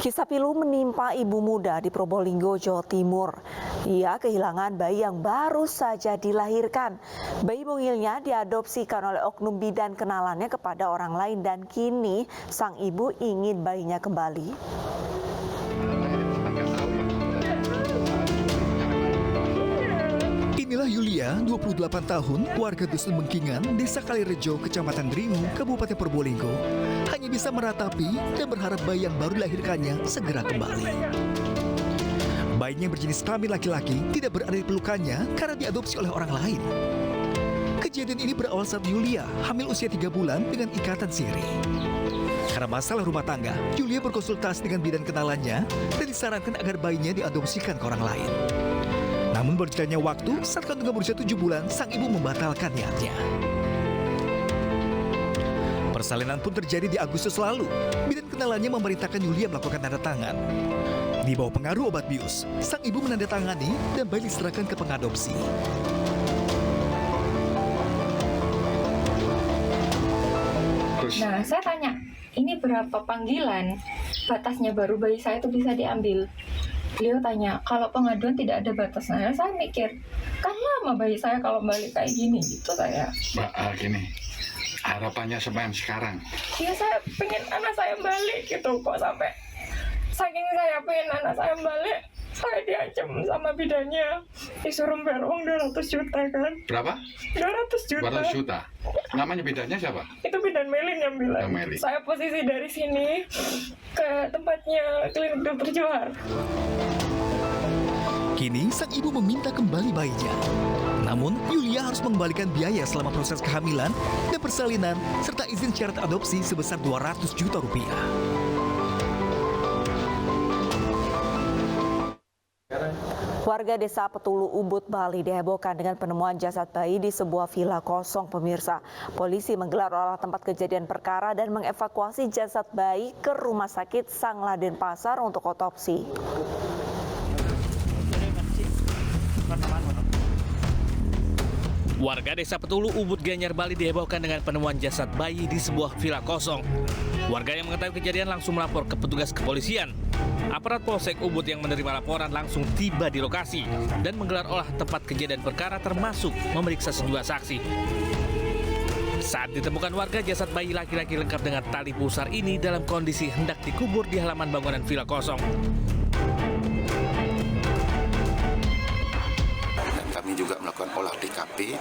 Kisah pilu menimpa ibu muda di Probolinggo, Jawa Timur. Ia kehilangan bayi yang baru saja dilahirkan. Bayi mungilnya diadopsikan oleh oknum bidan kenalannya kepada orang lain dan kini sang ibu ingin bayinya kembali. Inilah Yulia, 28 tahun, warga Dusun Mengkingan, Desa Kalirejo, Kecamatan Dringu, Kabupaten Probolinggo. Hanya bisa meratapi dan berharap bayi yang baru dilahirkannya segera kembali. Bayinya berjenis kelamin laki-laki tidak berada di pelukannya karena diadopsi oleh orang lain. Kejadian ini berawal saat Yulia hamil usia 3 bulan dengan ikatan siri. Karena masalah rumah tangga, Yulia berkonsultasi dengan bidan kenalannya dan disarankan agar bayinya diadopsikan ke orang lain. Namun berjalannya waktu, saat kandungan berusia 7 bulan, sang ibu membatalkan niatnya. Persalinan pun terjadi di Agustus lalu. Bidan kenalannya memerintahkan Yulia melakukan tanda tangan. Di bawah pengaruh obat bius, sang ibu menandatangani dan bayi diserahkan ke pengadopsi. Nah, saya tanya, ini berapa panggilan batasnya baru bayi saya itu bisa diambil? Beliau tanya, kalau pengaduan tidak ada batasnya. Saya mikir, kan lama bayi saya kalau balik kayak gini gitu saya. Mbak, gini, harapannya sampai sekarang? Ya saya pengen anak saya balik gitu, kok sampai saking saya pengen anak saya balik, saya diancam sama bidannya, disuruh bayar uang 200 juta kan. Berapa? 200 juta. 200 juta. Namanya bidannya siapa? Itu bidan Melin yang bilang. Melin. Saya posisi dari sini ke tempatnya klinik dokter Johar. Kini sang ibu meminta kembali bayinya. Namun, Yulia harus mengembalikan biaya selama proses kehamilan dan persalinan serta izin syarat adopsi sebesar 200 juta rupiah. Warga desa Petulu, Ubud, Bali dihebohkan dengan penemuan jasad bayi di sebuah villa kosong, pemirsa. Polisi menggelar olah tempat kejadian perkara dan mengevakuasi jasad bayi ke Rumah Sakit Sanglah Denpasar untuk otopsi. Warga desa Petulu, Ubud, Gianyar, Bali dihebohkan dengan penemuan jasad bayi di sebuah villa kosong. Warga yang mengetahui kejadian langsung melapor ke petugas kepolisian. Aparat Polsek Ubud yang menerima laporan langsung tiba di lokasi dan menggelar olah tempat kejadian perkara termasuk memeriksa sejumlah saksi. Saat ditemukan warga, jasad bayi laki-laki lengkap dengan tali pusar ini dalam kondisi hendak dikubur di halaman bangunan villa kosong. Kami juga melakukan olah TKP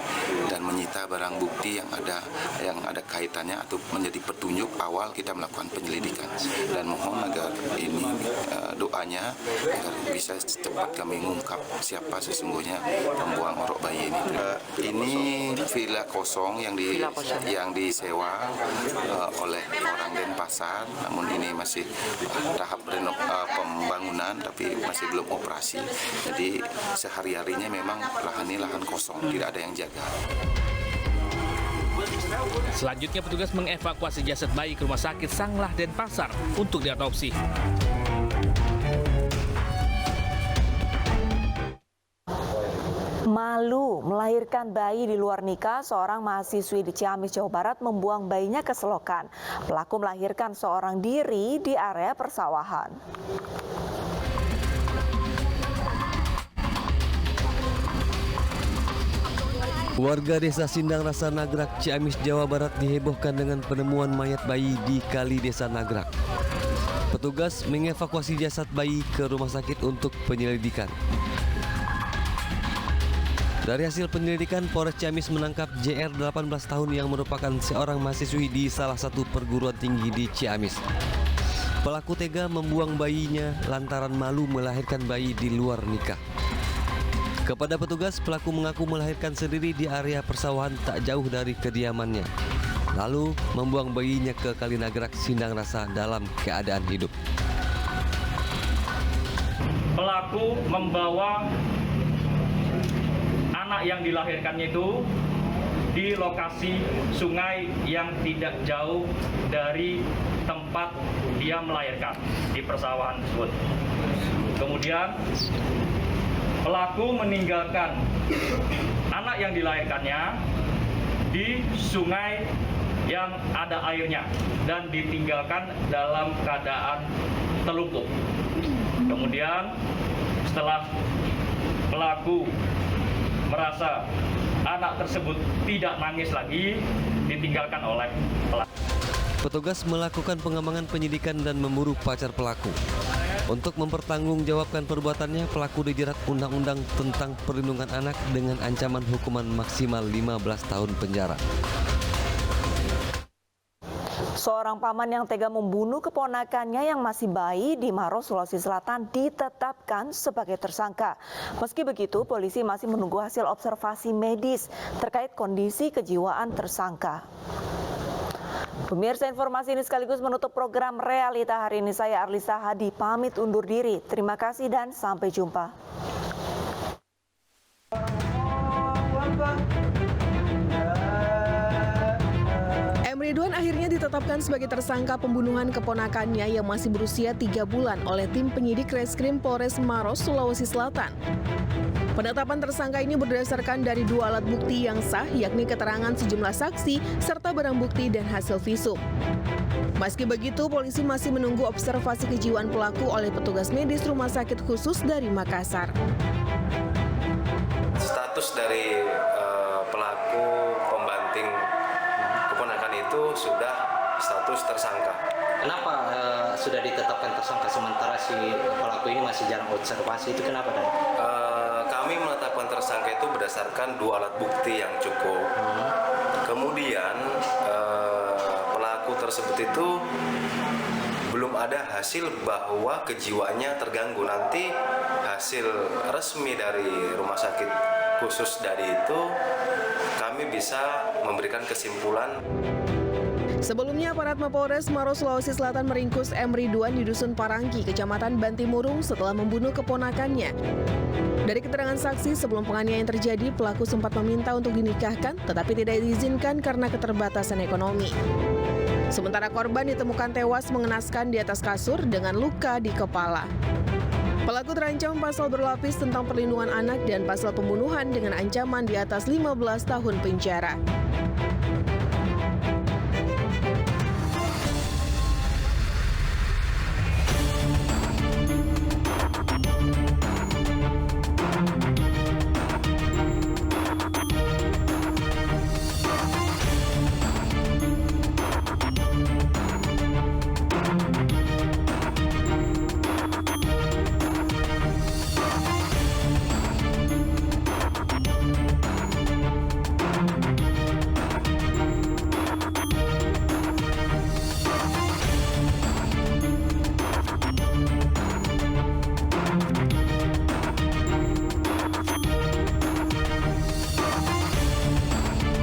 dan menyita barang bukti yang ada kaitannya atau menjadi petunjuk awal kita melakukan penyelidikan, dan mohon agar ini doanya agar bisa cepat kami mengungkap siapa sesungguhnya pembuang orok bayi ini. Ini villa kosong yang disewa oleh orang Denpasar, namun ini masih tahap pembangunan tapi masih belum operasi. Jadi sehari-harinya memang lahan kosong, tidak ada yang jaga. Selanjutnya petugas mengevakuasi jasad bayi ke Rumah Sakit Sanglah Denpasar untuk diotopsi. Malu melahirkan bayi di luar nikah, seorang mahasiswi di Ciamis, Jawa Barat membuang bayinya ke selokan. Pelaku melahirkan seorang diri di area persawahan. Warga desa Sindang Rasa Nagrak, Ciamis, Jawa Barat dihebohkan dengan penemuan mayat bayi di kali desa Nagrak. Petugas mengevakuasi jasad bayi ke rumah sakit untuk penyelidikan. Dari hasil penyelidikan, Polres Ciamis menangkap JR 18 tahun yang merupakan seorang mahasiswi di salah satu perguruan tinggi di Ciamis. Pelaku tega membuang bayinya lantaran malu melahirkan bayi di luar nikah. Kepada petugas, pelaku mengaku melahirkan sendiri di area persawahan tak jauh dari kediamannya. Lalu membuang bayinya ke Kali Nagrak, Sindang Rasa dalam keadaan hidup. Pelaku membawa anak yang dilahirkannya itu di lokasi sungai yang tidak jauh dari tempat dia melahirkan, di persawahan tersebut. Kemudian pelaku meninggalkan anak yang dilahirkannya di sungai yang ada airnya dan ditinggalkan dalam keadaan terlungkup. Kemudian setelah pelaku merasa anak tersebut tidak nangis lagi, ditinggalkan oleh pelaku. Petugas melakukan pengembangan penyidikan dan memburu pacar pelaku. Untuk mempertanggungjawabkan perbuatannya, pelaku dijerat Undang-Undang tentang Perlindungan Anak dengan ancaman hukuman maksimal 15 tahun penjara. Seorang paman yang tega membunuh keponakannya yang masih bayi di Maros, Sulawesi Selatan ditetapkan sebagai tersangka. Meski begitu, polisi masih menunggu hasil observasi medis terkait kondisi kejiwaan tersangka. Pemirsa, informasi ini sekaligus menutup program Realita hari ini. Saya Arlisa Hadi pamit undur diri. Terima kasih dan sampai jumpa. M. Ridwan akhirnya ditetapkan sebagai tersangka pembunuhan keponakannya yang masih berusia 3 bulan oleh tim penyidik Reskrim Polres Maros, Sulawesi Selatan. Penetapan tersangka ini berdasarkan dari 2 alat bukti yang sah, yakni keterangan sejumlah saksi serta barang bukti dan hasil visum. Meski begitu, polisi masih menunggu observasi kejiwaan pelaku oleh petugas medis Rumah Sakit Khusus dari Makassar. Status dari pelaku pembanting keponakan itu sudah status tersangka. Kenapa sudah ditetapkan tersangka sementara si pelaku ini masih jarang observasi, itu kenapa Dan? Kami menetapkan tersangka itu berdasarkan 2 alat bukti yang cukup. Kemudian pelaku tersebut itu belum ada hasil bahwa kejiwaannya terganggu. Nanti hasil resmi dari Rumah Sakit Khusus dari itu kami bisa memberikan kesimpulan. Sebelumnya, aparat Mapolres Maros, Sulawesi Selatan meringkus M. Ridwan di Dusun Parangki, Kecamatan Bantimurung setelah membunuh keponakannya. Dari keterangan saksi, sebelum penganiayaan terjadi, pelaku sempat meminta untuk dinikahkan, tetapi tidak diizinkan karena keterbatasan ekonomi. Sementara korban ditemukan tewas mengenaskan di atas kasur dengan luka di kepala. Pelaku terancam pasal berlapis tentang perlindungan anak dan pasal pembunuhan dengan ancaman di atas 15 tahun penjara.